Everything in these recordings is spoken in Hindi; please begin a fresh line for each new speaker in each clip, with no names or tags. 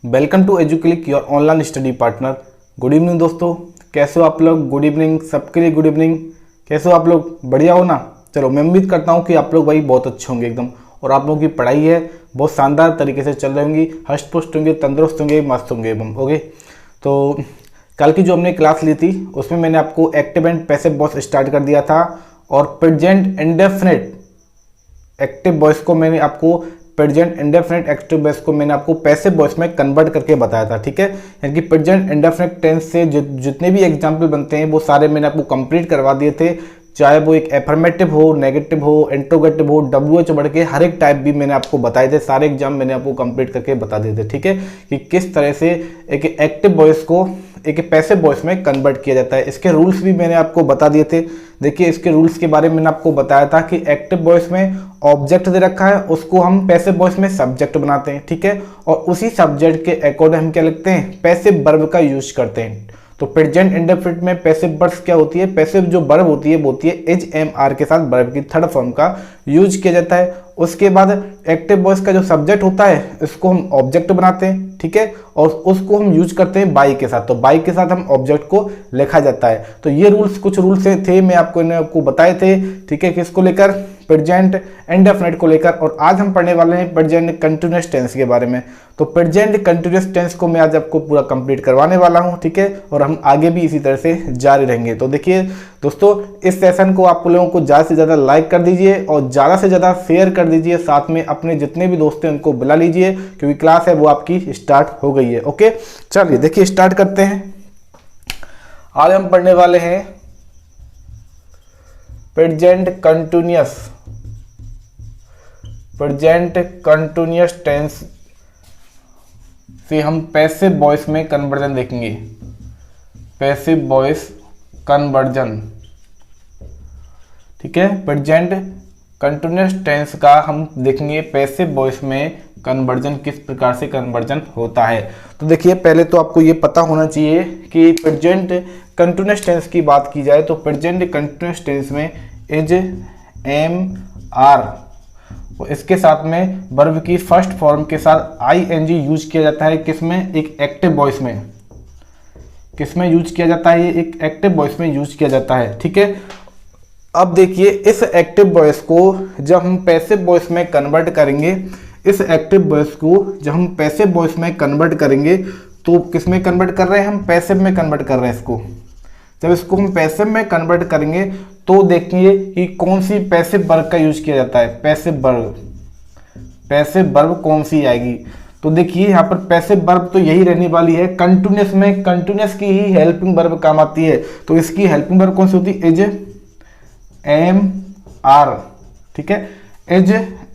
Welcome to Educlick your online study partner. Good evening दोस्तों, कैसे हो आप लोग? गुड इवनिंग सबके लिए, गुड इवनिंग। कैसे हो आप लोग? बढ़िया हो ना? चलो, मैं उम्मीद करता हूँ कि आप लोग भाई बहुत अच्छे होंगे एकदम, और आप लोगों की पढ़ाई है बहुत शानदार तरीके से चल रही होंगी, हष्ट पुष्ट होंगे, तंदुरुस्त होंगे, मस्त होंगे एकदम। ओके, तो कल की जो हमने क्लास ली थी उसमें मैंने आपको active and passive voice start कर दिया था, और प्रेजेंट इंडेफिनिट एक्टिव वॉइस को मैंने आपको प्रेजेंट इंडेफिनिट एक्टिव वॉइस को मैंने आपको पैसिव वॉइस में कन्वर्ट करके बताया था। ठीक है, यानी कि प्रेजेंट इंडेफिनिट टेंस से जितने भी एग्जाम्पल बनते हैं वो सारे मैंने आपको कंप्लीट करवा दिए थे, चाहे वो एक एफर्मेटिव हो, नेगेटिव हो, इंट्रोगेटिव हो, WH बढ़ के हर एक टाइप भी मैंने आपको बताए थे। सारे एग्जाम मैंने आपको कंप्लीट करके बता दिए थे। ठीक है, कि किस तरह से एक एक्टिव वॉइस को एक पैसिव वॉइस में कन्वर्ट किया जाता है। इसके रूल्स भी मैंने आपको बता दिए थे। देखिए, इसके रूल्स के बारे में मैंने आपको बताया था कि एक्टिव वॉइस में ऑब्जेक्ट दे रखा है, उसको हम पैसिव वॉइस में सब्जेक्ट बनाते हैं। ठीक है, और उसी सब्जेक्ट के अकॉर्डिंग हम क्या लिखते हैं? पैसिव वर्ब का यूज करते हैं। तो प्रेजेंट इंडेफिनिट में पैसिव वर्ब क्या होती है? पैसिव जो वर्ब होती है वो होती है इज, एम, आर के साथ वर्ब की थर्ड फॉर्म का यूज किया जाता है। उसके बाद एक्टिव वॉइस का जो सब्जेक्ट होता है इसको हम ऑब्जेक्ट बनाते हैं। ठीक है, और उसको हम यूज करते हैं बाई के साथ, तो बाई के साथ हम ऑब्जेक्ट को लिखा जाता है। तो ये रूल्स, कुछ रूल्स थे मैं आपको बताए थे। ठीक है, किसको लेकर? प्रेजेंट इंडेफिनिट को लेकर। और आज हम पढ़ने वाले हैं प्रेजेंट कंटिन्यूअस टेंस के बारे में। तो प्रेजेंट कंटिन्यूअस टेंस को मैं आज आपको पूरा कंप्लीट करवाने वाला हूं। ठीक है, और हम आगे भी इसी तरह से जारी रहेंगे। तो देखिए दोस्तों, इस सेशन को आप लोगों को ज़्यादा से ज़्यादा लाइक कर दीजिए और ज़्यादा से ज़्यादा शेयर कर दीजिए। साथ में अपने जितने भी दोस्त हैं उनको बुला लीजिए, क्योंकि क्लास है वो आपकी स्टार्ट हो गई है। ओके, चलिए देखिए स्टार्ट करते हैं। आज हम पढ़ने वाले हैं प्रेजेंट कंटिन्यूअस टेंस से हम पैसिव वॉइस में कन्वर्जन देखेंगे। पैसिव वॉइस कन्वर्जन, ठीक है, प्रेजेंट कंटिन्यूअस टेंस का हम देखेंगे पैसिव वॉइस में कन्वर्जन, किस प्रकार से कन्वर्जन होता है। तो देखिए, पहले तो आपको ये पता होना चाहिए कि प्रेजेंट कंटिन्यूअस टेंस की बात की जाए तो प्रेजेंट कंटिन्यूअस टेंस में इज, एम, आर, इसके साथ में वर्ब की फर्स्ट फॉर्म के साथ ING यूज किया जाता है। किसमें? एक एक्टिव वॉइस में। किसमें यूज किया जाता है? ये एक एक्टिव वॉइस में यूज किया जाता है। ठीक है, अब देखिए, इस एक्टिव वॉइस को जब हम पैसिव वॉइस में कन्वर्ट करेंगे, इस एक्टिव वॉइस को जब हम पैसिव वॉइस में कन्वर्ट करेंगे तो किस में कन्वर्ट कर रहे हैं? हम पैसिव में कन्वर्ट कर रहे हैं इसको। जब इसको हम पैसिव में कन्वर्ट करेंगे तो देखिए कि कौन सी पैसिव वर्ब का यूज किया जाता है। पैसिव वर्ब कौन सी आएगी? तो देखिए यहाँ पर पैसिव वर्ब तो यही रहने वाली है। कंटिन्यूअस में कंटिन्यूअस की ही हेल्पिंग वर्ब काम आती है, तो इसकी हेल्पिंग वर्ब कौन सी होती है? Is, am, are. ठीक है, इज,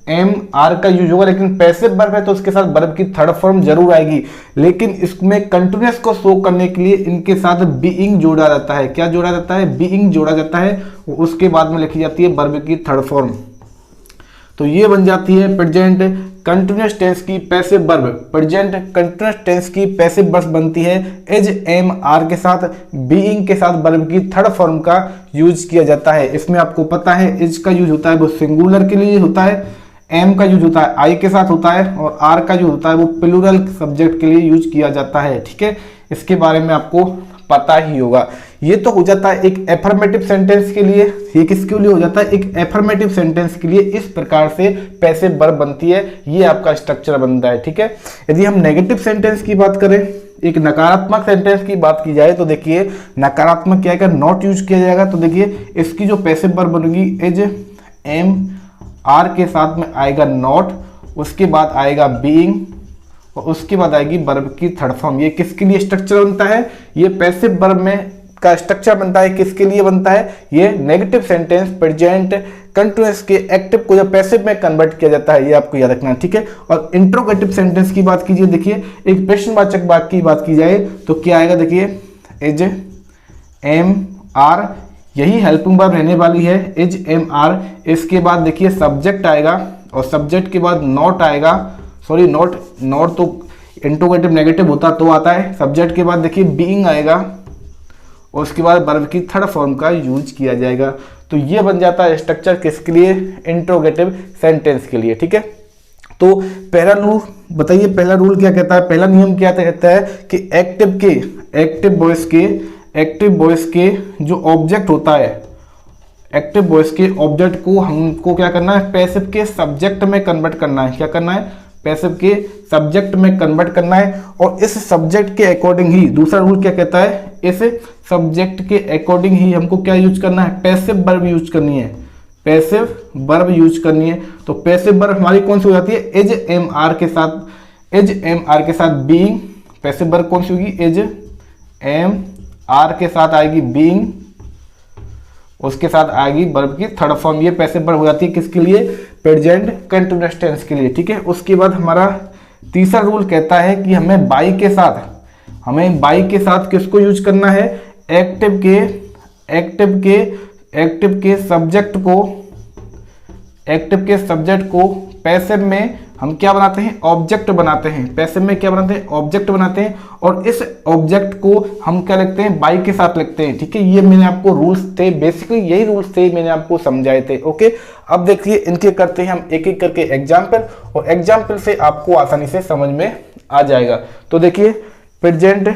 एम, आर का यूज होगा, लेकिन पैसिव वर्ब है तो उसके साथ वर्ब की थर्ड फॉर्म जरूर आएगी। लेकिन इसमें कंटिन्यूअस को शो करने के लिए इनके साथ बीइंग जोड़ा जाता है। क्या जोड़ा जाता है? बीइंग जोड़ा जाता है, उसके बाद में लिखी जाती है वर्ब की थर्ड फॉर्म। तो ये बन जाती है प्रेजेंट कंटिन्यूअस टेंस की passive verb. Present continuous tense की पैसिव वर्ब बनती है इज, एम, आर के साथ बीइंग के साथ वर्ब की थर्ड फॉर्म का यूज किया जाता है। इसमें आपको पता है इज का यूज होता है वो सिंगुलर के लिए होता है, एम का यूज होता है आई के साथ होता है, और आर का यूज होता है वो प्लूरल सब्जेक्ट के लिए यूज किया जाता है। ठीक है, इसके बारे में आपको पता ही होगा। ये तो हो जाता है एक एफर्मेटिव सेंटेंस के लिए। ये किसके लिए हो जाता है? एक एफर्मेटिव सेंटेंस के लिए इस प्रकार से पैसिव वर्ब बनती है, ये आपका स्ट्रक्चर बनता है। ठीक है, यदि हम नेगेटिव सेंटेंस की बात करें, एक नकारात्मक सेंटेंस की बात की जाए तो देखिए नकारात्मक क्या है? नॉट यूज किया जाएगा। तो देखिए इसकी जो पैसिव वर्ब बनेगी इज, एम, आर के साथ में आएगा नॉट, उसके बाद आएगा बीइंग, और उसके बाद आएगी वर्ब की थर्ड फॉर्म। ये किसके लिए स्ट्रक्चर बनता है? ये पैसिव वर्ब में का स्ट्रक्चर बनता है। किसके लिए बनता है? ये नेगेटिव सेंटेंस प्रेजेंट कंटिन्यूअस के एक्टिव को जब पैसिव में कन्वर्ट किया जाता है, ये आपको याद रखना है। ठीक है, और इंट्रोगेटिव सेंटेंस की बात कीजिए, देखिए एक प्रश्नवाचक वाक्य की बात की जाए तो क्या आएगा? देखिए इज, एम, आर, यही हेल्पिंग वर्ब रहने वाली है, इज, एम, आर। इसके बाद देखिए सब्जेक्ट आएगा, और सब्जेक्ट के बाद नॉट आएगा। सॉरी, नॉट तो इंट्रोगेटिव नेगेटिव होता तो आता है। सब्जेक्ट के बाद देखिए बीइंग आएगा, और उसके बाद वर्ब की थर्ड फॉर्म का यूज किया जाएगा। तो ये बन जाता है स्ट्रक्चर किसके लिए? इंट्रोगेटिव सेंटेंस के लिए। ठीक है, तो पहला रूल बताइए, पहला रूल क्या कहता है, पहला नियम क्या कहता है कि एक्टिव वॉइस के जो ऑब्जेक्ट होता है, एक्टिव वॉइस के ऑब्जेक्ट को हमको क्या करना है, पैसिव के सब्जेक्ट में कन्वर्ट करना है। क्या करना है, पैसिव के सब्जेक्ट में कन्वर्ट करना है। और इस सब्जेक्ट के अकॉर्डिंग ही दूसरा रूल क्या कहता है, इस सब्जेक्ट के अकॉर्डिंग ही हमको क्या यूज करना है, पैसिव वर्ब यूज करनी है, पैसिव वर्ब यूज करनी है। तो पैसिव वर्ब हमारी कौन सी हो जाती है, इज एम आर के साथ बीइंग। पैसिव वर्ब कौन सी होगी, इज एम आर के साथ आएगी बीइंग, उसके साथ आएगी वर्ब की थर्ड फॉर्म। ये पैसिव वर्ब हो जाती है किसके लिए, प्रेजेंट कंटीन्यूअस टेंस के लिए। ठीक है, उसके बाद हमारा तीसरा रूल कहता है कि हमें बाई के साथ किसको यूज करना है, एक्टिव के सब्जेक्ट को पैसिव में हम क्या बनाते हैं, ऑब्जेक्ट बनाते हैं। पैसिव में क्या बनाते हैं, ऑब्जेक्ट बनाते हैं। और इस ऑब्जेक्ट को हम क्या लिखते हैं, बाई के साथ लिखते हैं। ठीक है, ये मैंने आपको रूल्स थे, बेसिकली यही रूल्स थे, मैंने आपको समझाए थे। ओके, अब देखिए इनके करते हैं हम एक एक करके एग्जाम्पल, और एग्जाम्पल से आपको आसानी से समझ में आ जाएगा। तो देखिए प्रेजेंट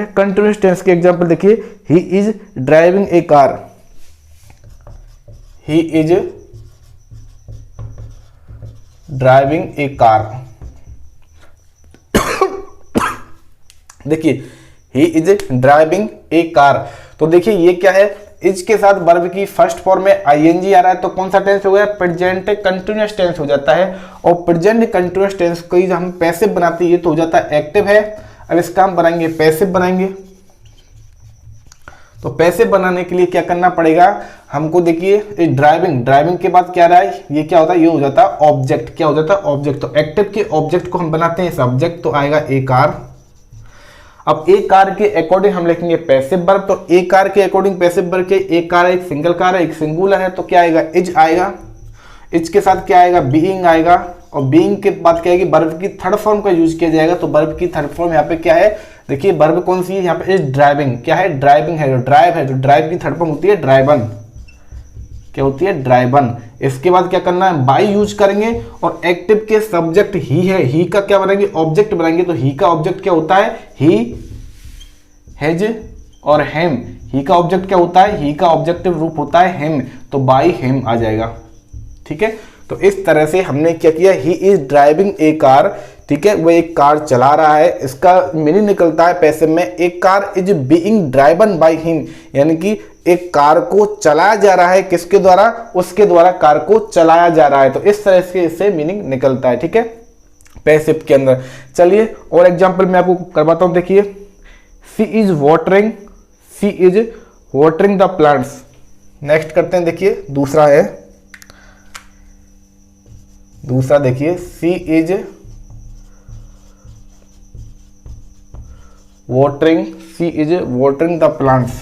कंटिन्यूअस टेंस के एग्जाम्पल देखिए, he is driving a car, he is driving a car. देखिए he is driving a car, तो देखिए ये क्या है, इज के साथ वर्ब की फर्स्ट फॉर्म में आईएनजी आ रहा है, तो कौन सा टेंस हो गया, प्रेजेंट कंटिन्यूअस टेंस हो जाता है। और प्रेजेंट कंटिन्यूअस टेंस को हम पैसिव बनाते हैं, ये तो हो जाता है एक्टिव है। अब इसका हम बनाएंगे पैसिव बनाएंगे। तो पैसिव बनाने के लिए क्या करना पड़ेगा हमको, देखिए ड्राइविंग के बाद क्या रहा है, ये क्या होता है, ये हो जाता है ऑब्जेक्ट। क्या हो जाता है, ऑब्जेक्ट। तो एक्टिव के ऑब्जेक्ट को हम बनाते हैं सब्जेक्ट, तो आएगा ए कार। अब ए कार के अकॉर्डिंग हम लिखेंगे पैसिव वर्ब। तो ए कार के अकॉर्डिंग पैसिव वर्ब के, एक कार है, एक सिंगल कार है, एक सिंगुलर है, तो क्या आएगा, इज आएगा। इज के साथ क्या आएगा, बीइंग आएगा। और बीइंग के बाद क्या आएगी, वर्ब की थर्ड फॉर्म का यूज किया जाएगा। तो वर्ब की थर्ड फॉर्म यहाँ पे क्या है, देखिए वर्ब कौन सी है यहाँ पे, इज ड्राइविंग। क्या है, ड्राइविंग है, जो ड्राइव है, जो ड्राइव की थर्ड फॉर्म होती है ड्राइवन। क्या होती है, ड्राइवन। इसके बाद क्या करना है, बाई यूज करेंगे। और एक्टिव के सब्जेक्ट ही है, ही का क्या बनाएंगे, ऑब्जेक्ट बनाएंगे। तो ही का ऑब्जेक्ट क्या होता है, ही, हैज और हेम। ही का ऑब्जेक्ट क्या होता है, ही का ऑब्जेक्टिव रूप होता है हेम, तो बाई हेम आ जाएगा। ठीक है, तो इस तरह से हमने क्या किया, ही इज ड्राइविंग ए कार। ठीक है, वो एक कार चला रहा है, इसका मीनिंग निकलता है पैसिव में, एक car is being driven by him, यानी कि एक कार को चलाया जा रहा है, किसके द्वारा, उसके द्वारा कार को चलाया जा रहा है। तो इस तरह से इससे मीनिंग निकलता है। ठीक है, पैसिव के अंदर। चलिए और एग्जांपल मैं आपको करवाता हूं। देखिए she is watering the plants. Next करते हैं, देखिए दूसरा देखिए she is watering the plants.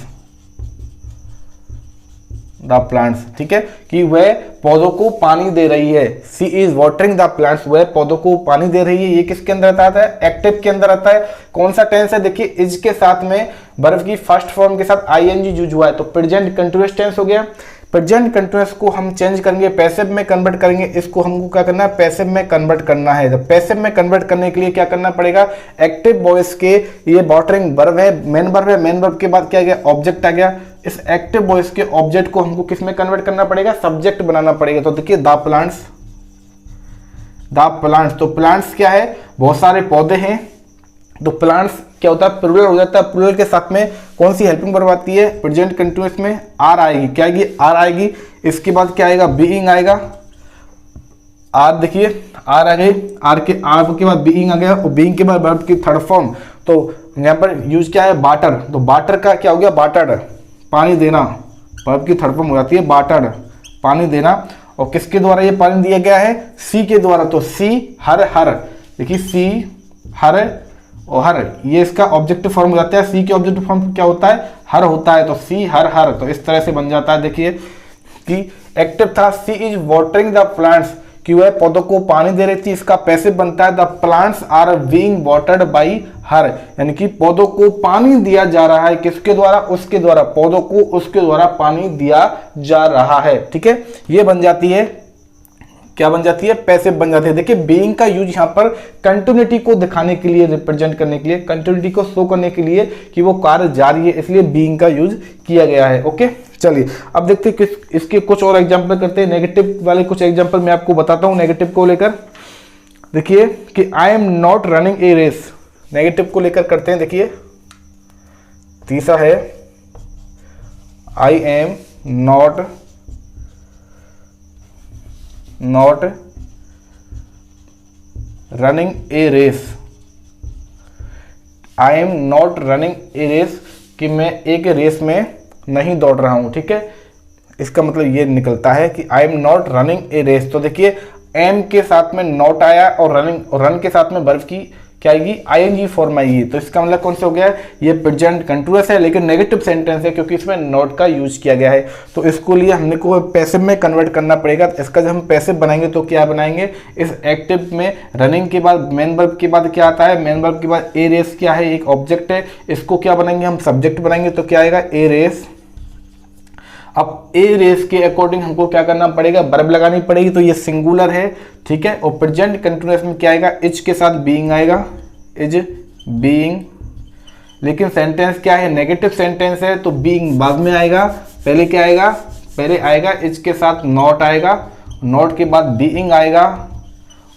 ठीक है, कि वह पौधों को पानी दे रही है। She is watering the plants, वह पौधों को पानी दे रही है। ये किसके अंदर आता है, एक्टिव के अंदर आता है। कौन सा टेंस है, देखिए इज के साथ में वर्ब की फर्स्ट फॉर्म के साथ आईएनजी यूज हुआ है, तो प्रेजेंट कंटीन्यूअस टेंस हो गया। प्रेजेंट कंटीन्यूअस को हम चेंज करेंगे, पैसिव में कन्वर्ट करेंगे। इसको हमको क्या करना है, पैसिव में कन्वर्ट करना है। तो पैसिव में कन्वर्ट करने के लिए क्या करना पड़ेगा, एक्टिव वॉइस के, ये वाटरिंग वर्ब है, मेन वर्ब के बाद क्या गया, ऑब्जेक्ट आ गया। इस एक्टिव वॉइस के ऑब्जेक्ट को हमको किस में कन्वर्ट करना पड़ेगा, सब्जेक्ट बनाना पड़ेगा। तो देखिए द प्लांट्स। तो प्लांट्स क्या है, बहुत सारे पौधे हैं। तो प्लांट्स क्या होता है, प्लूरल हो जाता है। प्लूरल के साथ में कौन सी हेल्पिंग वर्ब आती है, प्रेजेंट कंटीन्यूअस में आर आएगी। क्या आएगी, आर आएगी। इसके बाद क्या आएगा, बीइंग आएगा। आर देखिए आर आ गई, आर के बाद बीइंग आ गया, और बीइंग के बाद वर्ब की थर्ड फॉर्म। तो यहाँ पर यूज क्या है, वाटर। तो वाटर का क्या हो गया, वाटर, पानी देना। वर्ब की थर्ड फॉर्म हो जाती है वाटर, पानी देना। और किसके द्वारा ये पानी दिया गया है, सी के द्वारा। तो सी हर, देखिए सी हर और हर, ये इसका ऑब्जेक्टिव फॉर्म हो जाता है। सी के ऑब्जेक्टिव फॉर्म क्या होता है, हर होता है। तो सी हर, तो इस तरह से बन जाता है। देखिए कि एक्टिव था, सी इज वाटरिंग द प्लांट्स, कि वह पौधों को पानी दे रही थी। इसका पैसिव बनता है the plants are being watered by her, यानी कि पौधों को पानी दिया जा रहा है, किसके द्वारा, उसके द्वारा। पौधों को उसके द्वारा पानी दिया जा रहा है। ठीक है, ये बन जाती है क्या बन जाती है, पैसिव बन जाती है। देखिए बीइंग का यूज यहाँ पर कंटिन्यूटी को दिखाने के लिए, रिप्रेजेंट करने के लिए, कंटिन्यूटी को शो करने के लिए कि वो कार्य जारी है, इसलिए बीइंग का यूज किया गया है। ओके चलिए अब देखते हैं इसके कुछ और एग्जाम्पल करते हैं। नेगेटिव वाले कुछ एग्जाम्पल मैं आपको बताता हूँ नेगेटिव को लेकर। देखिए कि I am not running a race, negative को लेकर करते हैं। देखिए तीसरा है I am not running a race, I am not running a race कि मैं एक रेस में नहीं दौड़ रहा हूं। ठीक है, इसका मतलब ये निकलता है कि I am not running a race. तो देखिए एम के साथ में नॉट आया और रनिंग, और रन के साथ में वर्ब की क्या आएगी, आईएनजी फॉर्म आएगी। तो इसका मतलब कौन सा हो गया, ये प्रेजेंट कंटीन्यूअस है लेकिन नेगेटिव सेंटेंस है क्योंकि इसमें नॉट का यूज किया गया है। तो इसको लिए हमने को पैसिव में कन्वर्ट करना पड़ेगा। तो इसका जब हम पैसिव बनाएंगे तो क्या बनाएंगे, इस एक्टिव में रनिंग के बाद मेन वर्ब के बाद क्या आता है, मेन वर्ब के बाद ए रेस क्या है, एक ऑब्जेक्ट है, इसको क्या बनाएंगे हम, सब्जेक्ट बनाएंगे। तो क्या आएगा, ए रेस। अब ए रेस के अकॉर्डिंग हमको क्या करना पड़ेगा, वर्ब लगानी पड़ेगी। तो ये सिंगुलर है, ठीक है। और प्रेजेंट कंटीन्यूअस में क्या आएगा, इज के साथ बीइंग आएगा, इज बीइंग। लेकिन सेंटेंस क्या है, नेगेटिव सेंटेंस है तो बीइंग बाद में आएगा। पहले क्या आएगा, पहले आएगा इज के साथ नॉट आएगा, नॉट के बाद बीइंग आएगा,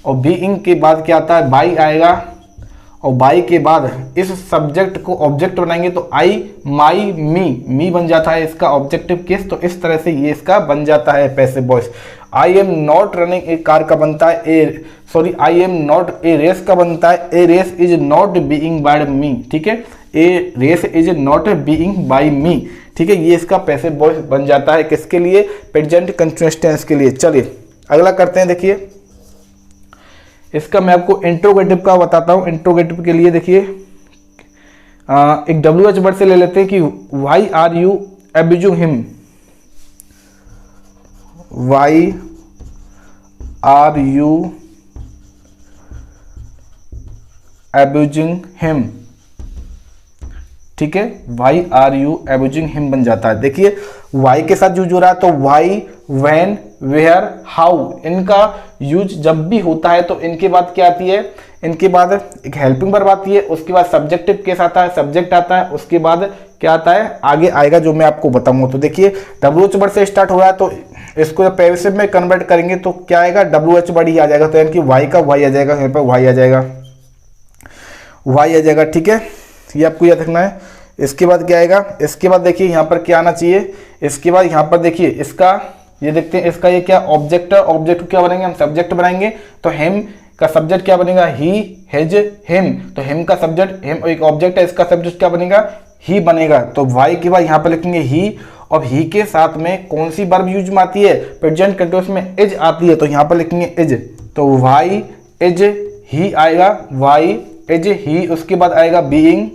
और बीइंग के बाद क्या आता है, बाई आएगा, और बाई के बाद इस सब्जेक्ट को ऑब्जेक्ट बनाएंगे तो आई, माई, मी बन जाता है इसका ऑब्जेक्टिव केस। तो इस तरह से ये इसका बन जाता है passive voice. I am not running a car का बनता है I am not a race का बनता है, a race is not being by me. ठीक है, a race is not being by me. ठीक है, ये इसका पैसिव वॉइस बन जाता है किसके लिए, प्रेजेंट कंटीन्यूअस टेंस के लिए। चलिए अगला करते हैं। देखिए इसका मैं आपको इंट्रोगेटिव का बताता हूं। इंट्रोगेटिव के लिए देखिए एक WH वर्ड से ले लेते हैं कि why are you abusing him, why are you abusing him. ठीक है, why are you abusing him बन जाता है। देखिए वाई के साथ यूज हो रहा है तो वाई, व्हेन, वेयर, हाउ, इनका यूज जब भी होता है तो इनके बाद क्या आती है, इनके बाद एक हेल्पिंग वर्ब आती है, उसके बाद सब्जेक्टिव केस आता है, सब्जेक्ट आता है, उसके बाद क्या आता है, आगे आएगा जो मैं आपको बताऊंगा। तो देखिए WH वर्ड से स्टार्ट हो रहा है तो इसको जब पैसिव में कन्वर्ट करेंगे तो क्या आएगा, WH वर्ड ही आ जाएगा। तो यानी कि वाई का वाई आ जाएगा, यहाँ पर वाई आ जाएगा, वाई आ जाएगा। ठीक है, ये आपको याद रखना है। इसके बाद क्या आएगा, इसके बाद देखिए यहाँ पर क्या आना चाहिए, इसके बाद यहाँ पर देखिए इसका ये देखते हैं, इसका ये क्या ऑब्जेक्ट है, ऑब्जेक्ट को क्या बनाएंगे हम, सब्जेक्ट बनाएंगे। तो हिम का सब्जेक्ट क्या बनेगा, ही, हिज, हिम। तो हिम का सब्जेक्ट, हिम एक ऑब्जेक्ट है, इसका सब्जेक्ट क्या बनेगा, ही बनेगा। तो वाई के बाद यहाँ पर लिखेंगे ही, और ही के साथ में कौन सी वर्ब यूज में आती है, प्रेजेंट कंटीन्यूअस में इज आती है। तो यहाँ पर लिखेंगे इज। तो वाई इज ही आएगा, वाई इज ही। उसके बाद आएगा बीइंग,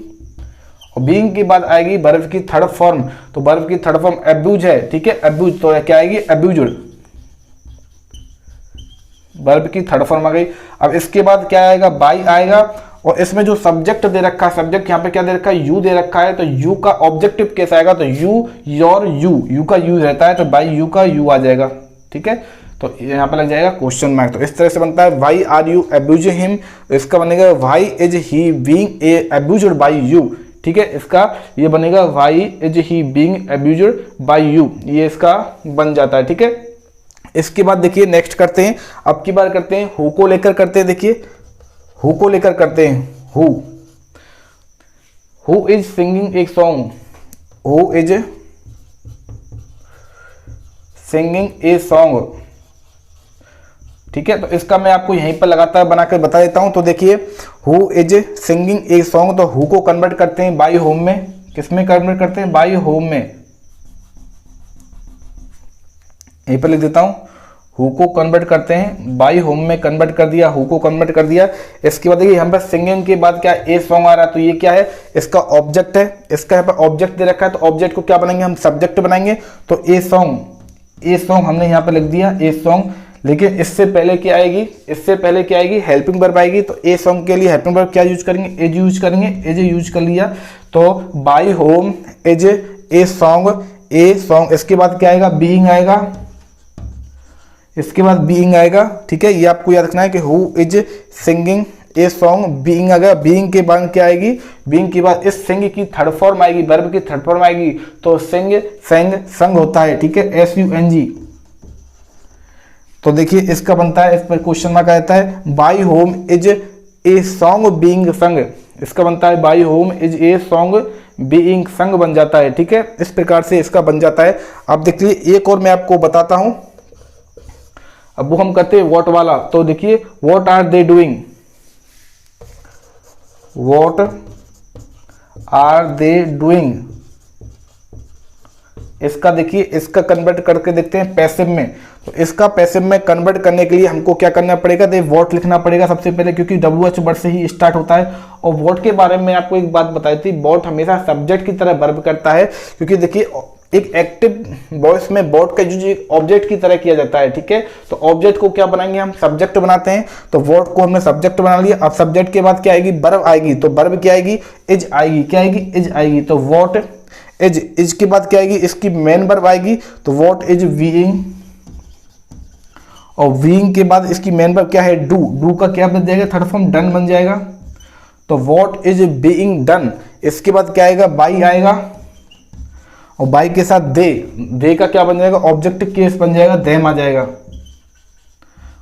और बीइंग के बाद आएगी वर्ब की थर्ड फॉर्म। तो वर्ब की थर्ड फॉर्म अब्यूज है। ठीक है, अब्यूज, तो क्या आएगी, अब्यूज्ड, वर्ब की थर्ड फॉर्म आ गई। अब इसके बाद क्या आएगा, बाई आएगा, और इसमें जो सब्जेक्ट दे रखा है, सब्जेक्ट यहाँ पे क्या दे रखा है, यू दे रखा है। तो यू का ऑब्जेक्टिव कैसे आएगा, तो यू, योर, यू का यूज रहता है, तो बाई यू का यू आ जाएगा। ठीक है, तो यहाँ पे लग जाएगा क्वेश्चन मार्क। तो इस तरह से बनता है why are you abusing him. इसका बनेगा why is he being a abused by you. ठीक है, इसका ये बनेगा why is he being abused by you, ये इसका बन जाता है। ठीक है, इसके बाद देखिए नेक्स्ट करते हैं, अब की बार करते हैं हु को लेकर करते हैं। देखिए हु को लेकर करते हैं, हु इज सिंगिंग एक song, who is singing a song. ठीक है, तो इसका मैं आपको यहीं पर लगातार बनाकर बता देता हूं। तो देखिए who is singing a song, तो हु को कन्वर्ट करते हैं बाई होम में। किसमें कन्वर्ट करते हैं, बाई होम में। यहीं पर लिख देता हूं, हु को कन्वर्ट करते हैं बाई होम में, कन्वर्ट कर दिया, हु को कन्वर्ट कर दिया। इसके बाद देखिए यहाँ पर सिंगिंग के बाद क्या ए सॉन्ग आ रहा है, तो ये क्या है, इसका ऑब्जेक्ट है। इसका यहाँ पर ऑब्जेक्ट दे रखा है, तो ऑब्जेक्ट को क्या बनाएंगे हम, सब्जेक्ट बनाएंगे। तो ए सॉन्ग, ए सॉन्ग हमने यहाँ पर लिख दिया, ए सॉन्ग। लेकिन इससे पहले क्या आएगी, इससे पहले क्या आएगी, हेल्पिंग वर्ब आएगी। तो ए सॉन्ग के लिए हेल्पिंग वर्ब क्या यूज करेंगे, एज यूज करेंगे, एज यूज कर लिया। तो by whom is a song, a song. इसके बाद क्या आएगा, बीइंग आएगा। इसके बाद बीइंग आएगा, ठीक है। ये आपको याद रखना है कि who is singing a song, being आ गया। बीइंग के बाद क्या आएगी, बीइंग के बाद इस सिंग की थर्ड फॉर्म आएगी, वर्ब की थर्ड फॉर्म आएगी, तो सिंग सेंग संग होता है, ठीक है, SUNG। तो देखिए इसका बनता है, इस पर क्वेश्चन मार्क आता है, by home is a song being संग। इसका बनता है by home is a song being संग बन जाता है, ठीक है। इस प्रकार से इसका बन जाता है। आप देख लीजिए एक और मैं आपको बताता हूं। अब वो हम करते हैं व्हाट वाला, तो देखिए what are they doing, what are they doing. इसका देखिए, इसका कन्वर्ट करके देखते हैं पैसिव में। तो इसका पैसिव में कन्वर्ट करने के लिए हमको क्या करना पड़ेगा, दे व्हाट लिखना पड़ेगा सबसे पहले, क्योंकि WH वर्ड से ही स्टार्ट होता है। और व्हाट के बारे में आपको एक बात बताई थी, व्हाट हमेशा सब्जेक्ट की तरह वर्ब करता है, क्योंकि देखिए एक एक्टिव वॉइस में व्हाट का यूज ऑब्जेक्ट की तरह किया जाता है, ठीक है। तो ऑब्जेक्ट को क्या बनाएंगे हम, सब्जेक्ट बनाते हैं। तो व्हाट को हमने सब्जेक्ट बना लिया। अब सब्जेक्ट के बाद क्या आएगी, वर्ब आएगी। तो वर्ब क्या आएगी, इज आएगी। क्या आएगी, इज आएगी। तो व्हाट इज के बाद क्या आएगी, इसकी मेन वर्ब आएगी। तो व्हाट इज बीइंग, और बीइंग के बाद इसकी मेन वर्ब क्या है, डू। डू का क्या बन जाएगा, थर्ड फॉर्म डन बन जाएगा। तो व्हाट इज बीइंग डन। इसके बाद क्या आएगा, बाई आएगा, और बाई के साथ दे का क्या बन जाएगा, ऑब्जेक्टिव केस बन जाएगा, देम आ जाएगा,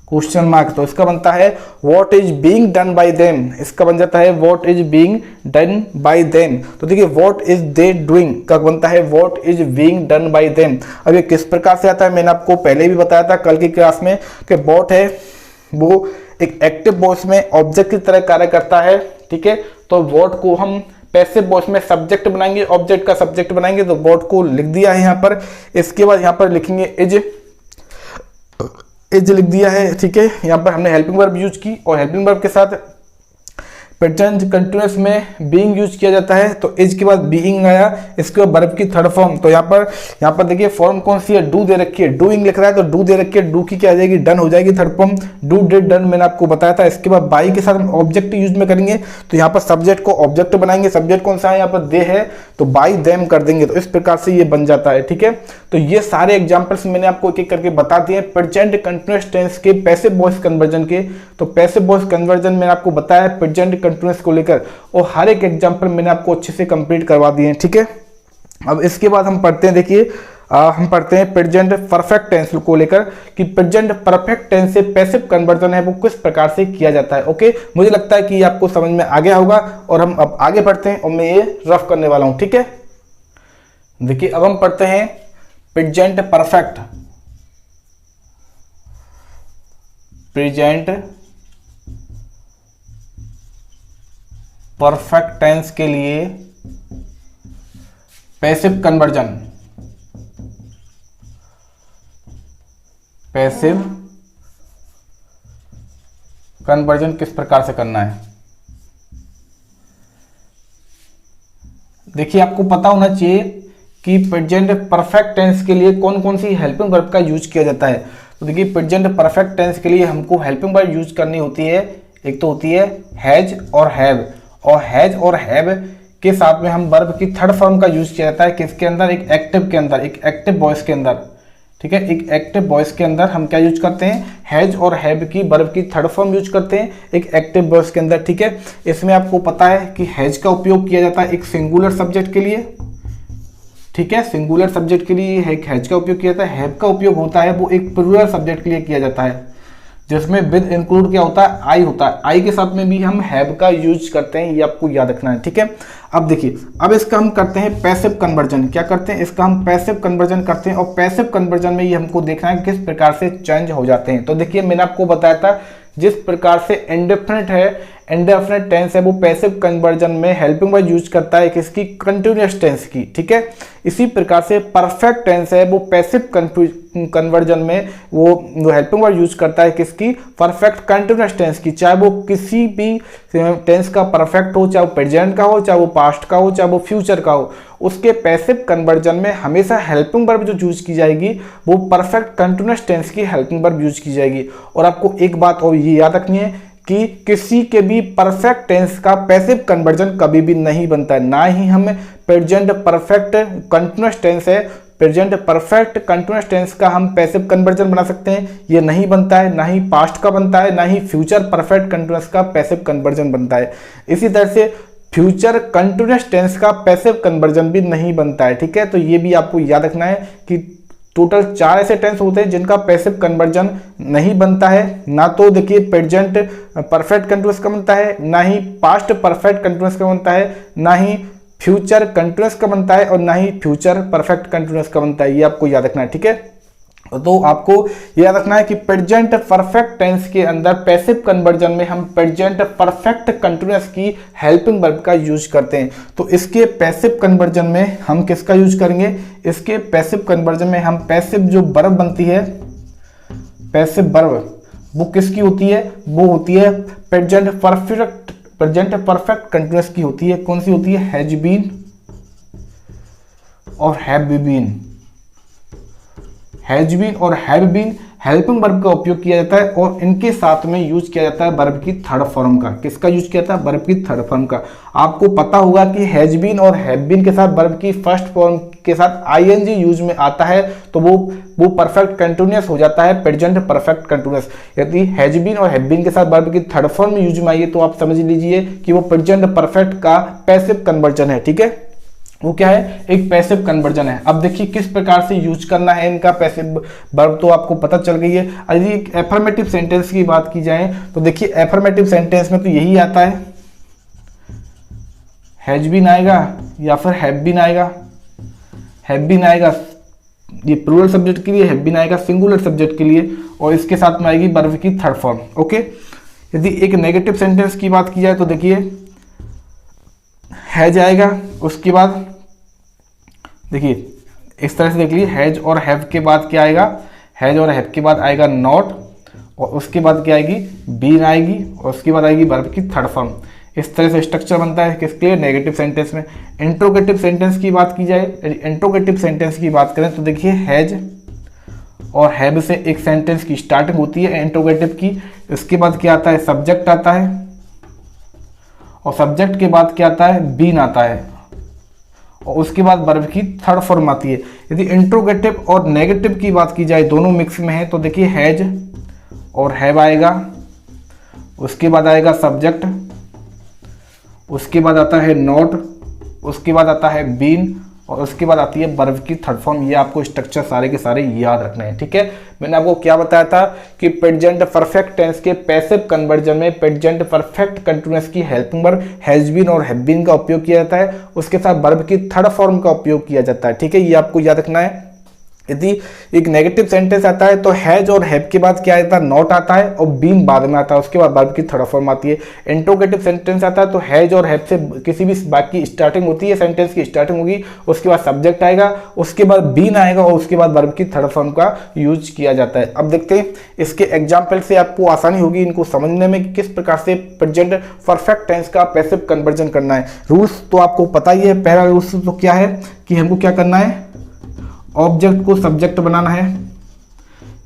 क्वेश्चन मार्क। तो इसका बनता है what is being done by them. इसका बन जाता है what is being done by them. तो देखिए व्हाट इज दे डूइंग का बनता है what is being done by them. अब ये किस प्रकार से आता है, मैंने आपको पहले भी बताया था कल की क्लास में कि व्हाट है वो एक एक्टिव वॉइस में ऑब्जेक्ट की तरह कार्य करता है, ठीक है। तो व्हाट को हम पैसिव वॉइस में सब्जेक्ट बनाएंगे, ऑब्जेक्ट का सब्जेक्ट बनाएंगे। तो व्हाट को लिख दिया है यहाँ पर। इसके बाद यहाँ पर लिखेंगे इज लिख दिया है, ठीक है। यहाँ पर हमने हेल्पिंग वर्ब यूज की, और हेल्पिंग वर्ब के साथ प्रेजेंट कंटिन्यूअस में बीइंग यूज किया जाता है। तो इज के बाद बीइंग आया, इसके बाद वर्ब की थर्ड फॉर्म। तो यहाँ पर देखिए फॉर्म कौन सी है, डू दे रखी है, डूइंग लिख रहा है तो डू दे रखी है, डू की क्या आ जाएगी, डन हो जाएगी, third form do did done मैंने आपको बताया था। इसके बाद बाई के साथ हम ऑब्जेक्ट यूज में करेंगे। तो यहाँ पर सब्जेक्ट को ऑब्जेक्ट बनाएंगे, सब्जेक्ट कौन सा है, यहाँ पर दे है, तो बाई देम कर देंगे। तो इस प्रकार से ये बन जाता है, ठीक है। तो ये सारे एग्जाम्पल्स मैंने आपको एक एक करके बता दिए प्रेजेंट कंटिन्यूअस टेंस के पैसिव वॉइस कन्वर्जन के। तो पैसिव वॉइस कन्वर्जन मैंने आपको बताया प्रेजेंट कंटिन्यूअस को लेकर, और हर एक एग्जाम्पल मैंने आपको अच्छे से कंप्लीट करवा दिए हैं, ठीक है। अब इसके बाद हम पढ़ते हैं, देखिए हम पढ़ते हैं प्रेजेंट परफेक्ट टेंस को लेकर कि प्रेजेंट परफेक्ट टेंस से पैसिव कन्वर्जन है वो किस प्रकार से किया जाता है। ओके, मुझे लगता है कि ये आपको समझ में आ गया होगा। और हम अब आगे बढ़ते हैं, और मैं ये रफ करने वाला हूं, ठीक है। देखिए अब हम पढ़ते हैं present perfect, present perfect tense के लिए पैसिव कन्वर्जन, पैसिव कन्वर्जन किस प्रकार से करना है। देखिए आपको पता होना चाहिए कि प्रेजेंट परफेक्ट टेंस के लिए कौन कौन सी हेल्पिंग वर्ब का यूज किया जाता है। तो देखिए प्रेजेंट परफेक्ट टेंस के लिए हमको हेल्पिंग वर्ब यूज करनी होती है। एक तो होती है हैज और हैव, और हैज और हैव के साथ में हम वर्ब की थर्ड फॉर्म का यूज किया जाता है किसके अंदर, एक एक्टिव के अंदर, एक एक्टिव वॉइस के अंदर, ठीक है। एक एक्टिव वॉइस के अंदर हम क्या यूज करते हैं, हैज और हैव की वर्ब की थर्ड फॉर्म यूज करते हैं एक एक्टिव वॉइस के अंदर, ठीक है। इसमें आपको पता है कि हैज का उपयोग किया जाता है एक सिंगुलर सब्जेक्ट के लिए, ठीक है। सिंगुलर सब्जेक्ट के लिए हैज का उपयोग किया जाता है। हैव का उपयोग होता है वो एक प्लूरल सब्जेक्ट के लिए किया जाता है, जिसमें विद इंक्लूड क्या होता है, आई होता है। आई के साथ में भी हम हैव का यूज करते हैं, ये आपको याद रखना है, ठीक है। अब देखिए अब इसका हम करते हैं पैसिव कन्वर्जन। क्या करते हैं, इसका हम पैसिव कन्वर्जन करते हैं, और पैसिव कन्वर्जन में ये हमको देखना है किस प्रकार से चेंज हो जाते हैं। तो देखिए मैंने आपको बताया था जिस प्रकार से इंडेफिनिट है, इंडेफिनिट टेंस है, वो पैसिव कन्वर्जन में हेल्पिंग वर्ब यूज करता है किसकी, कंटिन्यूअस टेंस की, ठीक है। इसी प्रकार से परफेक्ट टेंस है वो पैसिव कन्वर्जन में वो हेल्पिंग वर्ब यूज करता है किसकी, परफेक्ट कंटिन्यूअस टेंस की। चाहे वो किसी भी टेंस का परफेक्ट हो, चाहे वो प्रेजेंट का हो, चाहे वो पास्ट का हो, चाहे वो फ्यूचर का हो, उसके पैसिव कन्वर्जन में हमेशा हेल्पिंग वर्ब जो यूज की जाएगी वो परफेक्ट कंटिन्यूअस टेंस की हेल्पिंग वर्ब यूज की जाएगी। और आपको एक बात और ये याद रखनी है कि किसी के भी परफेक्ट टेंस का पैसिव कन्वर्जन कभी भी नहीं बनता है, ना ही हम प्रेजेंट परफेक्ट कंटिन्यूअस टेंस है प्रेजेंट परफेक्ट कंटिन्यूअस टेंस का हम पैसिव कन्वर्जन बना सकते हैं? ये नहीं बनता है, ना ही पास्ट का बनता है, ना ही फ्यूचर परफेक्ट कंटिन्यूअस का पैसिव कन्वर्जन बनता है। इसी तरह से फ्यूचर कंटिन्यूअस टेंस का पैसिव कन्वर्जन भी नहीं बनता है। ठीक है, तो ये भी आपको याद रखना है कि टोटल 4 ऐसे टेंस होते हैं जिनका पैसिव कन्वर्जन नहीं बनता है। ना तो देखिए प्रेजेंट परफेक्ट कंटिन्यूअस का बनता है, ना ही पास्ट परफेक्ट कंटिन्यूअस का बनता है, ना ही फ्यूचर कंटिन्यूअस का बनता है, और ना ही फ्यूचर परफेक्ट कंटिन्यूअस का बनता है। ये आपको याद रखना है। ठीक है, तो आपको याद रखना है कि प्रेजेंट परफेक्ट टेंस के अंदर पैसिव कन्वर्जन में हम प्रेजेंट परफेक्ट कंटिन्यूअस की हेल्पिंग वर्ब का यूज करते हैं। तो इसके पैसिव कन्वर्जन में हम किसका यूज करेंगे? इसके पैसिव कन्वर्जन में हम पैसिव जो वर्ब बनती है, पैसिव वर्ब वो किसकी होती है? वो होती है प्रेजेंट परफेक्ट कंटिन्यूअस की होती है। कौन सी होती है? हैज बीन और हैव बीन। हैज बीन और हैव बीन हेल्पिंग वर्ब का उपयोग किया जाता है और इनके साथ में यूज किया जाता है वर्ब की थर्ड फॉर्म का। किसका यूज किया जाता है? वर्ब की थर्ड फॉर्म का। आपको पता होगा कि हैज बीन और हैव बीन के साथ वर्ब की फर्स्ट फॉर्म के साथ आईएनजी यूज में आता है तो वो परफेक्ट कंटिन्यूअस हो जाता है, प्रेजेंट परफेक्ट कंटिन्यूअस। यदि हैज बीन और हैव बीन के साथ वर्ब की थर्ड फॉर्म में यूज में आई है तो आप समझ लीजिए कि वो प्रेजेंट परफेक्ट का पैसिव कन्वर्जन है। ठीक है, वो क्या है? एक पैसिव कन्वर्जन है। अब देखिए किस प्रकार से यूज करना है इनका पैसिव वर्ब तो आपको पता चल गई है। यदि एक एफर्मेटिव सेंटेंस की बात की जाए तो देखिए एफर्मेटिव सेंटेंस में तो यही आता है, हैज बीन आएगा या फिर हैव बीन आएगा। हैव बीन आएगा ये प्लूरल सब्जेक्ट के लिए, हैव बीन आएगा सिंगुलर सब्जेक्ट के लिए, और इसके साथ में आएगी वर्ब की थर्ड फॉर्म। ओके, यदि एक नेगेटिव सेंटेंस की बात की जाए तो देखिए हैज आएगा, उसके बाद देखिए इस तरह से देख लीजिए, हैज और हैव के बाद क्या आएगा? हैज और हैव के बाद आएगा नॉट, और उसके बाद क्या आएगी? बीन आएगी, और उसके बाद आएगी वर्ब की थर्ड फॉर्म। इस तरह से स्ट्रक्चर बनता है किसके लिए? नेगेटिव सेंटेंस में। इंट्रोगेटिव सेंटेंस की बात की जाए, इंट्रोगेटिव सेंटेंस की बात करें तो देखिए हैज और हैव से एक सेंटेंस की स्टार्टिंग होती है इंट्रोगेटिव की। इसके बाद क्या आता है? सब्जेक्ट आता है, और सब्जेक्ट के बाद क्या आता है? बीन आता है, और उसके बाद वर्ब की थर्ड फॉर्म आती है। यदि इंट्रोगेटिव और नेगेटिव की बात की जाए, दोनों मिक्स में है, तो देखिए हैज और हैव आएगा, उसके बाद आएगा सब्जेक्ट, उसके बाद आता है नॉट, उसके बाद आता है बीन, और उसके बाद आती है वर्ब की थर्ड फॉर्म। ये आपको स्ट्रक्चर सारे के सारे याद रखने हैं। ठीक है, मैंने आपको क्या बताया था कि प्रेजेंट परफेक्ट टेंस के पैसिव कन्वर्जन में प्रेजेंट परफेक्ट कंटिन्यूअस की हेल्पिंग वर्ब हैज बीन और हैव बीन का उपयोग किया जाता है, उसके साथ वर्ब की थर्ड फॉर्म का उपयोग किया जाता है। ठीक है, ये आपको याद रखना है। यदि एक नेगेटिव सेंटेंस आता है तो हैज और हैव के बाद क्या आता है? नॉट आता है, और बीन बाद में आता है, उसके बाद वर्ब की थर्ड फॉर्म आती है। इंट्रोगेटिव सेंटेंस आता है तो हैज और हैव से किसी भी बाकी स्टार्टिंग होती है, सेंटेंस की स्टार्टिंग होगी, उसके बाद सब्जेक्ट आएगा, उसके बाद बीन आएगा, और उसके बाद वर्ब की थर्ड फॉर्म का यूज किया जाता है। अब देखते हैं इसके एग्जाम्पल से आपको आसानी होगी इनको समझने में कि किस प्रकार से प्रेजेंट परफेक्ट टेंस का पैसिव कन्वर्जन करना है। रूल्स तो आपको पता ही है। पहला रूल्स तो क्या है कि हमको क्या करना है? ऑब्जेक्ट को सब्जेक्ट बनाना है,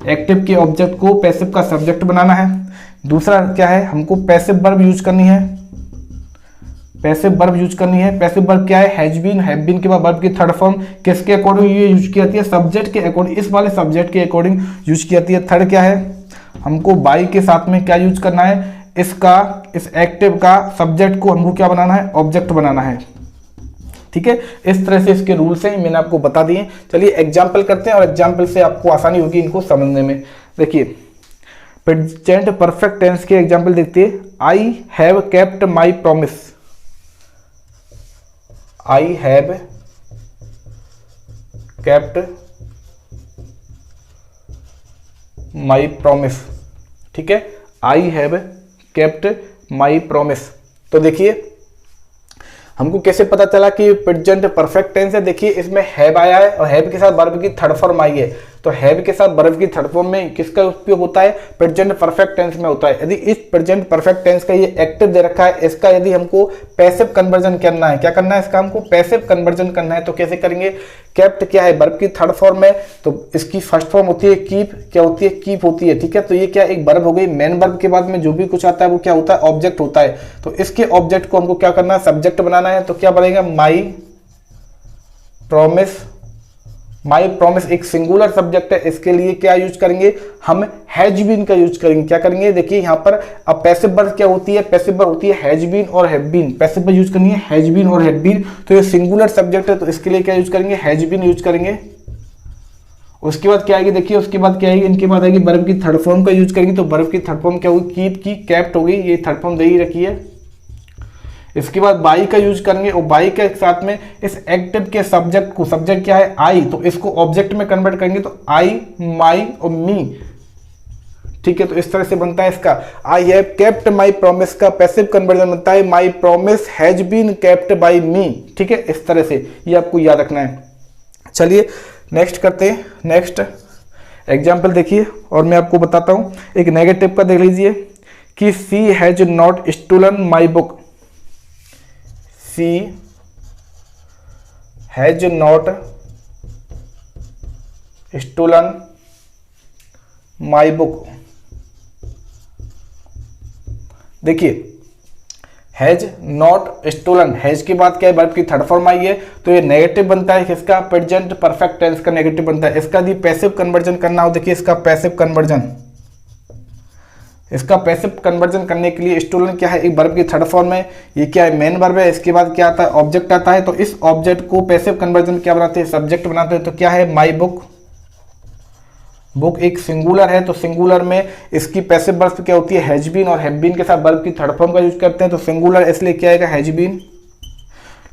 एक्टिव के ऑब्जेक्ट को पैसिव का सब्जेक्ट बनाना है। दूसरा क्या है? हमको पैसिव वर्ब यूज करनी है, पैसिव वर्ब यूज करनी है। पैसिव वर्ब क्या है? हैज बीन, हैव बीन के बाद वर्ब की थर्ड फॉर्म किसके अकॉर्डिंग ये यूज की जाती है? सब्जेक्ट के अकॉर्डिंग, इस वाले सब्जेक्ट के अकॉर्डिंग यूज की जाती है। थर्ड क्या है? हमको बाई के साथ में क्या यूज करना है? इसका, इस एक्टिव का सब्जेक्ट को हमको क्या बनाना है? ऑब्जेक्ट बनाना है। ठीक है, इस तरह से इसके रूल्स हैं, मैंने आपको बता दिए। चलिए एग्जाम्पल करते हैं और एग्जाम्पल से आपको आसानी होगी इनको समझने में। देखिए प्रेजेंट परफेक्ट टेंस के एग्जाम्पल देखते हैं। आई have kept my promise, I have kept my promise. ठीक है, आई हैव केप्ट माई प्रॉमिस। तो देखिए हमको कैसे पता चला कि प्रेजेंट परफेक्ट टेंस है? देखिए इसमें हैव आया है और हैव के साथ वर्ब की थर्ड फॉर्म आई है, तो हैव के साथ वर्ब की थर्ड फॉर्म में किसका उपयोग होता है? प्रेजेंट परफेक्ट टेंस में होता है। यदि इस प्रेजेंट परफेक्ट टेंस का ये एक्टिव दे रखा है, इसका यदि हमको पैसिव कन्वर्जन करना है, क्या करना है? इसका हमको पैसिव कन्वर्जन करना है, तो कैसे करेंगे? केप्ट क्या है? वर्ब की थर्ड फॉर्म में, तो इसकी फर्स्ट फॉर्म होती है कीप। क्या होती है? कीप होती है। ठीक है, तो ये क्या एक वर्ब हो गई। मेन वर्ब के बाद में जो भी कुछ आता है वो क्या होता है? ऑब्जेक्ट होता है। तो इसके ऑब्जेक्ट को हमको क्या करना है? सब्जेक्ट बनाना है। तो क्या बनेगा? माई प्रॉमिस माई प्रॉमिस एक सिंगुलर सब्जेक्ट है, इसके लिए क्या यूज करेंगे, हम हैज बीन का यूज करेंगे। क्या करेंगे, देखिए यहाँ पर अब पैसिव वर्ब क्या होती है, पैसिव वर्ब होती है हैज बीन और have been. Passive verb use करनी है हैज बीन और हैव बीन, तो ये सिंगुलर सब्जेक्ट है तो इसके लिए क्या यूज करेंगे, हैज बीन यूज करेंगे। उसके बाद क्या आएगी, देखिए उसके बाद क्या आएगी, इनके बाद आएगी वर्ब की थर्ड फॉर्म का यूज करेंगे, तो वर्ब की थर्ड फॉर्म क्या होगी, कीप की कैप्ट हो गई, ये थर्ड फॉर्म दे ही रखी है। इसके बाद बाई का यूज करेंगे और बाई के साथ में इस एक्टिव के सब्जेक्ट को, सब्जेक्ट क्या है आई, तो इसको ऑब्जेक्ट में कन्वर्ट करेंगे तो आई, माई और मी। ठीक है, तो इस तरह से बनता है इसका I have kept my promise का पैसिव कन्वर्जन बनता है my promise has been kept by me. ठीक है, इस तरह से ये आपको याद रखना है। चलिए नेक्स्ट करते हैं। नेक्स्ट एग्जाम्पल देखिए और मैं आपको बताता हूं। एक नेगेटिव का देख लीजिए कि she has not stolen my book. She has not stolen my book. देखिए हैज नॉट स्टोलन, हैज के बाद क्या है, वर्ब की थर्ड फॉर्म आई है तो ये नेगेटिव बनता है, किसका, प्रेजेंट परफेक्ट टेंस का नेगेटिव बनता है। इसका यदि पैसिव कन्वर्जन करना हो, देखिए इसका पैसिव कन्वर्जन, इसका पैसिव कन्वर्जन करने के लिए स्टोलन क्या है, एक वर्ब की थर्ड फॉर्म है, ये क्या है, मेन वर्ब है। इसके बाद क्या आता है, ऑब्जेक्ट आता है, तो इस ऑब्जेक्ट को पैसिव कन्वर्जन क्या बनाते हैं, सब्जेक्ट बनाते हैं। तो क्या है, माई बुक। बुक एक सिंगुलर है तो सिंगुलर में इसकी पैसिव वर्ब क्या होती है, हैज बीन, और हैव बीन के साथ वर्ब की थर्ड फॉर्म का यूज करते हैं तो सिंगुलर, इसलिए क्या आएगा, हैज बीन।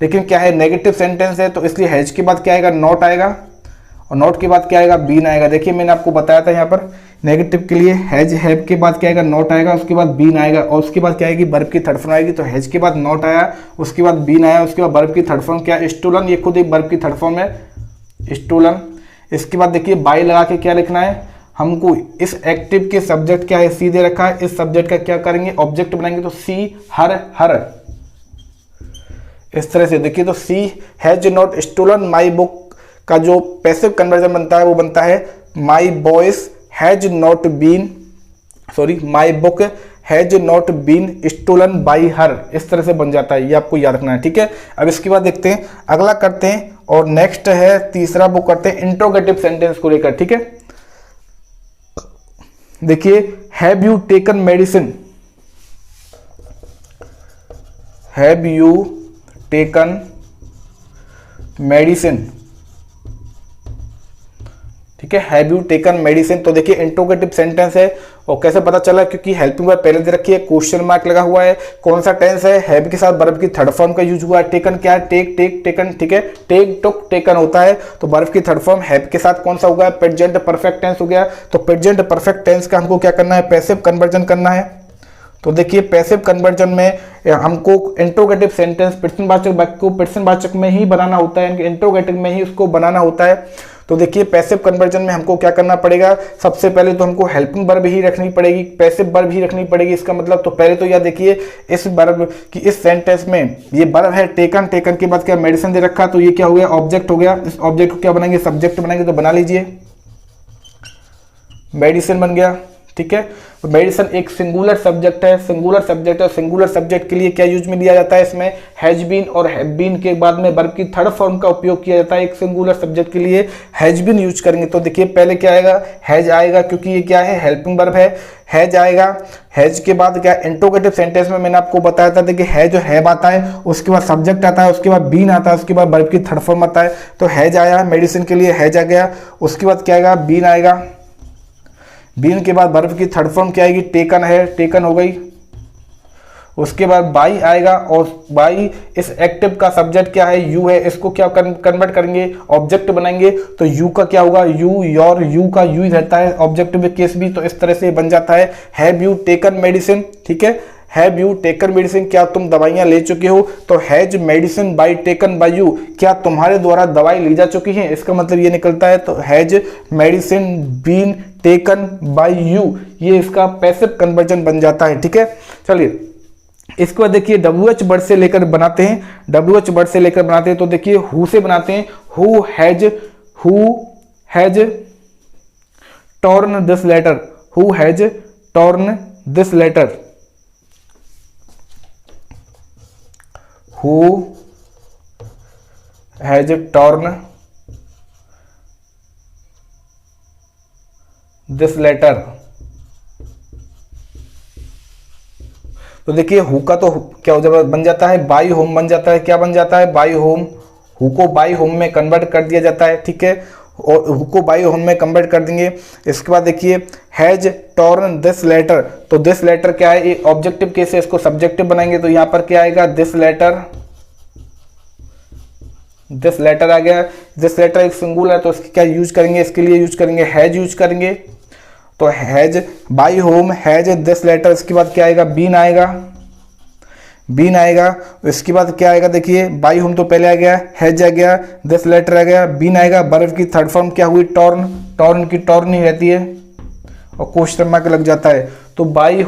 लेकिन क्या है, नेगेटिव सेंटेंस है तो इसलिए हैज के बाद क्या आएगा, नॉट आएगा, और नॉट के बाद क्या आएगा, बीन आएगा। देखिए मैंने आपको बताया था यहाँ पर नेगेटिव के लिए हैज, हैव के बाद क्या आएगा, नॉट आएगा, उसके बाद बीन आएगा, और उसके बाद क्या आएगी, वर्ब की थर्ड फॉर्म आएगी। तो हैज के बाद नॉट आया, उसके बाद बीन आया, उसके बाद वर्ब की थर्ड फॉर्म क्या है, स्टोलन, ये खुद एक वर्ब की थर्ड फॉर्म है, स्टोलन। इसके बाद देखिए बाई लगा के क्या लिखना है, हमको इस एक्टिव के सब्जेक्ट क्या है, सी दे रखा है, इस सब्जेक्ट का क्या करेंगे, ऑब्जेक्ट बनाएंगे, तो सी हर, हर, इस तरह से। देखिए तो she has not stolen my book का जो पैसिव कन्वर्जन बनता है वो बनता है my boys has not been, sorry my book has not been stolen by her, इस तरह से बन जाता है, ये आपको याद रखना है। ठीक है, अब इसके बाद देखते हैं, अगला करते हैं और नेक्स्ट है तीसरा बुक करते हैं इंट्रोगेटिव सेंटेंस को लेकर। ठीक है, देखिए have you taken medicine, have you taken medicine. ठीक है, हैव यू टेकन मेडिसिन, तो देखिए इंट्रोगेटिव सेंटेंस है, और कैसे पता चला, क्योंकि हेल्पिंग वर्ब पहले दे रखी है, क्वेश्चन मार्क लगा हुआ है, कौन सा टेंस है, हैव के साथ वर्ब की थर्ड फॉर्म का यूज हुआ है, टेकन क्या है, टेक, टेक, टेकन। ठीक है, टेक, टुक, टेकन होता है, तो वर्ब की थर्ड फॉर्म हैव के साथ कौन सा होगा, प्रेजेंट परफेक्ट टेंस हो गया। तो प्रेजेंट परफेक्ट टेंस का हमको क्या करना है, पैसिव कन्वर्जन करना है। तो देखिए पैसिव कन्वर्जन में हमको इंट्रोगेटिव सेंटेंस प्रश्नवाचक वाक्य को प्रश्नवाचक में ही बनाना होता है, इंट्रोगेटिव में ही उसको बनाना होता है। तो देखिए पैसिव कन्वर्जन में हमको क्या करना पड़ेगा, सबसे पहले तो हमको हेल्पिंग वर्ब ही रखनी पड़ेगी, पैसिव वर्ब ही रखनी पड़ेगी। इसका मतलब तो पहले तो यह देखिए इस वर्ब की इस सेंटेंस में ये वर्ब है टेकन, टेकन के बाद क्या मेडिसिन दे रखा, तो ये क्या हो गया, ऑब्जेक्ट हो गया। इस ऑब्जेक्ट को क्या बनाएंगे, सब्जेक्ट बनाएंगे, तो बना लीजिए मेडिसिन बन गया। ठीक है, तो मेडिसिन एक सिंगुलर सब्जेक्ट है, सिंगुलर सब्जेक्ट है, सिंगुलर सब्जेक्ट के लिए क्या यूज में लिया जाता है, इसमें हैज बीन और हैव बीन के बाद में वर्ब की थर्ड फॉर्म का उपयोग किया जाता है। एक सिंगुलर सब्जेक्ट के लिए हैज बीन यूज करेंगे, तो देखिए पहले क्या आएगा, हैज आएगा, क्योंकि ये क्या है, हेल्पिंग वर्ब है, हैज आएगा। हैज के बाद क्या, इंट्रोगेटिव सेंटेंस में मैंने आपको बताया था, देखिए हैज जो हैव आता है, उसके बाद सब्जेक्ट आता है, उसके बाद बीन आता है, उसके बाद वर्ब की थर्ड फॉर्म आता है। तो हैज आया, मेडिसिन के लिए हैज आ गया, उसके बाद क्या आएगा, बीन आएगा, बीन के बाद वर्ब की थर्ड फॉर्म क्या आएगी, टेकन है, टेकन हो गई। उसके बाद बाई आएगा, और बाई इस एक्टिव का सब्जेक्ट क्या है, यू है, इसको क्या कन्वर्ट करेंगे, ऑब्जेक्ट बनाएंगे, तो यू का क्या होगा, यू, योर, यू का यू रहता है ऑब्जेक्टिव केस भी, तो इस तरह से बन जाता है हैव यू टेकन मेडिसिन। ठीक है, हैव यू टेकन मेडिसिन, क्या तुम दवाइयां ले चुके हो, तो has medicine by taken by you, क्या तुम्हारे द्वारा दवाई ली जा चुकी है, इसका मतलब ये निकलता है। तो has medicine been taken by you, ये इसका पैसिव कन्वर्जन बन जाता है। ठीक है, चलिए इसके बाद देखिए WH वर्ड से लेकर बनाते हैं, WH वर्ड से लेकर बनाते हैं, तो देखिए हु से बनाते हैं, who has torn this letter, who has torn this letter, who has torn this letter. तो देखिए हु का तो क्या हो जाता बन जाता है बाई होम बन जाता है, क्या बन जाता है by home, who co by home में कन्वर्ट कर दिया जाता है, ठीक है, और हु को बाई होम में कन्वर्ट कर देंगे। इसके बाद देखिए हैज टॉर्न दिस लेटर, तो दिस लेटर क्या है, ये ऑब्जेक्टिव केस है, इसको सब्जेक्टिव बनाएंगे तो यहां पर क्या आएगा दिस लेटर, दिस लेटर आ गया। दिस लेटर एक सिंगुलर है तो इसकी क्या यूज करेंगे, इसके लिए यूज करेंगे हैज यूज करेंगे, तो has by whom has this letter. इसके बाद क्या आएगा बीन आएगा, बीन आएगा। इसके बाद क्या आएगा देखिए बाई होम तो पहले आ गया, हैज आ गया, दिस लेटर आ गया, बीन आएगा। वर्ब की थर्ड फॉर्म क्या हुई टॉर्न, टॉर्न की टॉर्न ही रहती है और क्वेश्चन मार्क लग जाता है। तो by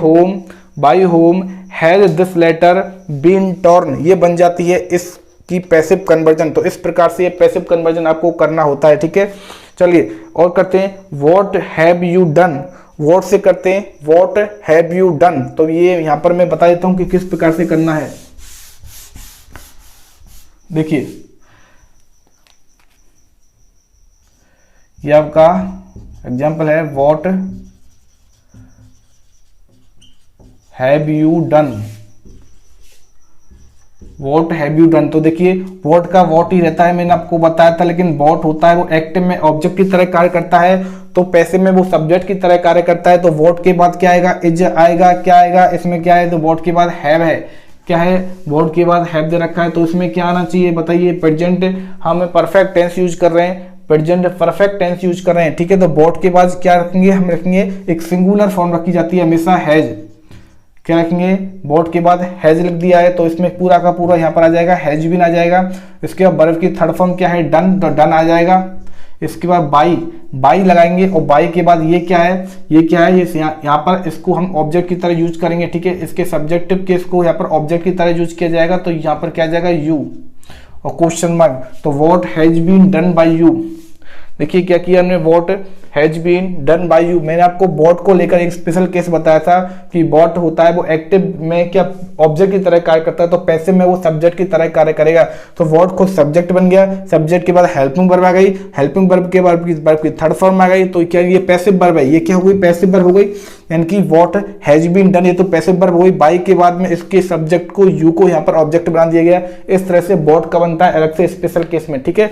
whom has this letter been torn, ये बन जाती है इसकी पैसिव कन्वर्जन। तो इस प्रकार से ये पैसिव कन्वर्जन आपको करना होता है, ठीक है। चलिए और करते हैं what have you done, what से करते हैं व्हाट हैव यू डन। तो ये यहां पर मैं बता देता हूं कि किस प्रकार से करना है। देखिए ये आपका एग्जाम्पल है what have you done, what have you done. तो देखिए वॉट का वॉट ही रहता है, मैंने आपको बताया था, लेकिन वॉट होता है वो एक्टिव में ऑब्जेक्ट की तरह कार्य करता है, तो पैसिव में वो सब्जेक्ट की तरह कार्य करता है। तो वॉट के बाद क्या आएगा इज आएगा, क्या आएगा इसमें क्या है, तो वॉट के बाद हैव है, क्या है वॉट के बाद हैव दे रखा है, तो इसमें क्या आना चाहिए बताइए प्रेजेंट, हम परफेक्ट टेंस यूज कर रहे हैं, प्रेजेंट परफेक्ट टेंस यूज कर रहे हैं, ठीक है। तो वॉट के बाद क्या रखेंगे, हम रखेंगे एक सिंगुलर फॉर्म रखी जाती है हमेशा हैज, क्या रखेंगे वॉट के बाद हैज लिख दिया है तो इसमें पूरा का पूरा यहाँ पर आ जाएगा हैज बीन आ जाएगा। इसके बाद वर्ब की थर्ड फॉर्म क्या है डन, तो डन आ जाएगा। इसके बाद बाई लगाएंगे और बाई के बाद ये क्या है, ये क्या है, ये यहाँ पर इसको हम ऑब्जेक्ट की तरह यूज करेंगे, ठीक है। इसके सब्जेक्टिव के इसको यहाँ पर ऑब्जेक्ट की तरह यूज किया जाएगा, तो यहाँ पर क्या आ जाएगा यू और क्वेश्चन मार्क। तो what has been done by you, देखिए क्या किया हमने what has been done by you. मैंने आपको बॉट को लेकर एक स्पेशल केस बताया था कि बॉट होता है वो एक्टिव में क्या ऑब्जेक्ट की तरह कार्य करता है, तो पैसिव में वो सब्जेक्ट की तरह कार्य करेगा। तो वॉट खुद सब्जेक्ट बन गया, सब्जेक्ट के बाद हेल्पिंग वर्ब आ गई, हेल्पिंग वर्ब के बाद वर्ब की थर्ड फॉर्म आ गई, तो क्या ये पैसिव वर्ब है, ये क्या हो गई पैसिव वर्ब हो गई, यानी कि वॉट हैज बीन डन ये तो पैसिव वर्ब हो गई। बाई के बाद में इसके सब्जेक्ट को यू को यहाँ पर ऑब्जेक्ट बना दिया गया। इस तरह से बॉट का बनता है अलग से स्पेशल केस में, ठीक है।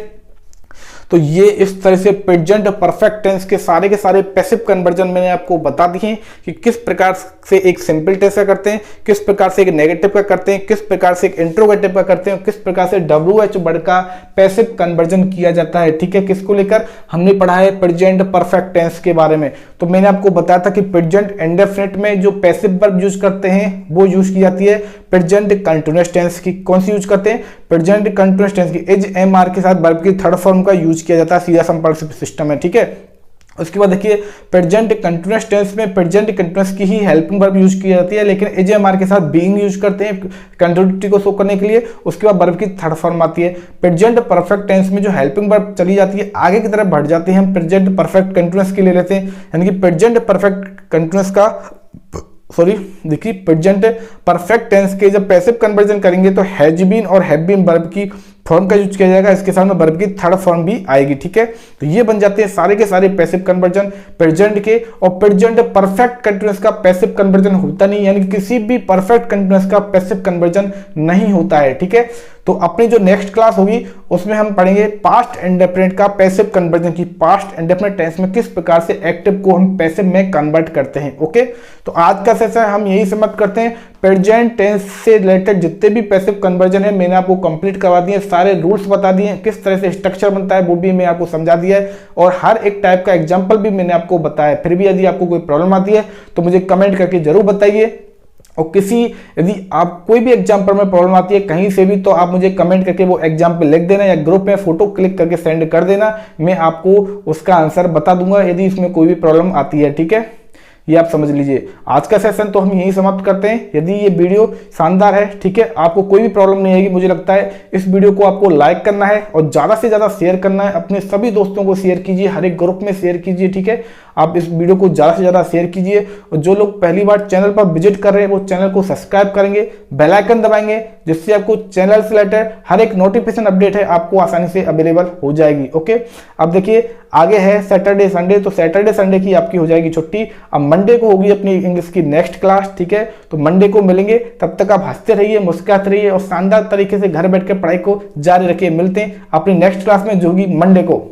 तो ये इस तरह से प्रेजेंट परफेक्ट टेंस के सारे पैसिव कन्वर्जन मैंने आपको बता दिए कि किस प्रकार से एक सिंपल टेंस का करते हैं, किस प्रकार से एक नेगेटिव का करते हैं, किस प्रकार से एक इंट्रोगेटिव का करते हैं, किस प्रकार से WH वर्ड का पैसिव कन्वर्जन किया जाता है, ठीक है। किसको लेकर हमने पढ़ा है प्रेजेंट परफेक्ट टेंस के बारे में। तो मैंने आपको बताया था कि प्रेजेंट इंडेफिनिट में जो पैसिव वर्ब यूज करते हैं वो यूज की जाती है प्रेजेंट कंटीन्यूअस टेंस की। कौन सी यूज करते हैं प्रेजेंट कंटीन्यूअस टेंस की, इज MR के साथ वर्ब की थर्ड फॉर्म का यूज किया जाता है, सीधा संपर्क सिस्टम है, ठीक है। उसके बाद देखिए प्रेजेंट कंटीन्यूअस टेंस में प्रेजेंट कंटीन्यूअस की ही हेल्पिंग वर्ब यूज की जाती है, लेकिन इज MR के साथ बीइंग यूज करते हैं कंटिन्यूटी को शो करने के लिए। उसके बाद वर्ब की थर्ड फॉर्म आती है। प्रेजेंट परफेक्ट टेंस में जो हेल्पिंग वर्ब चली जाती है आगे की तरफ बढ़ जाती है, हम प्रेजेंट परफेक्ट कंटीन्यूअस के ले लेते हैं, यानी कि प्रेजेंट परफेक्ट कंटीन्यूअस का देखिए प्रेजेंट परफेक्ट टेंस के जब पैसिव कन्वर्जन करेंगे तो हैज बीन और हैव बीन वर्ब की फॉर्म का यूज किया जाएगा, इसके साथ में वर्ब की थर्ड फॉर्म भी आएगी, ठीक है। तो ये बन जाते हैं सारे के सारे पैसिव कन्वर्जन प्रेजेंट के। और प्रेजेंट परफेक्ट कंटीन्यूअस का पैसिव कन्वर्जन होता नहीं, यानी कि किसी भी परफेक्ट कंटीन्यूअस का पैसिव कन्वर्जन नहीं होता है, ठीक है। तो अपनी जो नेक्स्ट क्लास होगी उसमें हम पढ़ेंगे पास्ट इंडेफिनिट का पैसिव कन्वर्जन की, पास्ट इंडेफिनिट टेंस में किस प्रकार से एक्टिव को हम पैसिव में कन्वर्ट करते हैं, ओके। तो आज का सेशन हम यही समाप्त करते हैं। प्रेजेंट टेंस से रिलेटेड जितने भी पैसिव कन्वर्जन है मैंने आपको कंप्लीट करवा दिए, सारे रूल्स बता दिए, किस तरह से स्ट्रक्चर बनता है वो भी मैं आपको समझा दिया है, और हर एक टाइप का एग्जांपल भी मैंने आपको बताया। फिर भी यदि आपको कोई प्रॉब्लम आती है तो मुझे कमेंट करके जरूर बताइए, और यदि आप कोई भी एग्जाम्पल में प्रॉब्लम आती है कहीं से भी तो आप मुझे कमेंट करके वो एग्जाम्पल लिख देना या ग्रुप में फोटो क्लिक करके सेंड कर देना, मैं आपको उसका आंसर बता दूंगा यदि इसमें कोई भी प्रॉब्लम आती है, ठीक है। ये आप समझ लीजिए। आज का सेशन तो हम यही समाप्त करते हैं। यदि ये वीडियो शानदार है, ठीक है, आपको कोई भी प्रॉब्लम नहीं आएगी, मुझे लगता है इस वीडियो को आपको लाइक करना है और ज़्यादा से ज़्यादा शेयर करना है, अपने सभी दोस्तों को शेयर कीजिए, हर एक ग्रुप में शेयर कीजिए, ठीक है। आप इस वीडियो को ज़्यादा से ज़्यादा शेयर कीजिए, और जो लोग पहली बार चैनल पर विजिट कर रहे हैं वो चैनल को सब्सक्राइब करेंगे, बेल आइकन दबाएंगे, जिससे आपको चैनल से रिलेटेड हर एक नोटिफिकेशन अपडेट है आपको आसानी से अवेलेबल हो जाएगी। ओके, अब देखिए आगे है सैटरडे संडे, तो सैटरडे संडे की आपकी हो जाएगी छुट्टी। अब मंडे को होगी अपनी इंग्लिश की नेक्स्ट क्लास, ठीक है। तो मंडे को मिलेंगे, तब तक आप हंसते रहिए, मुस्कुराते रहिए और शानदार तरीके से घर बैठ के पढ़ाई को जारी रखिए। मिलते हैं अपनी नेक्स्ट क्लास में जो होगी मंडे को।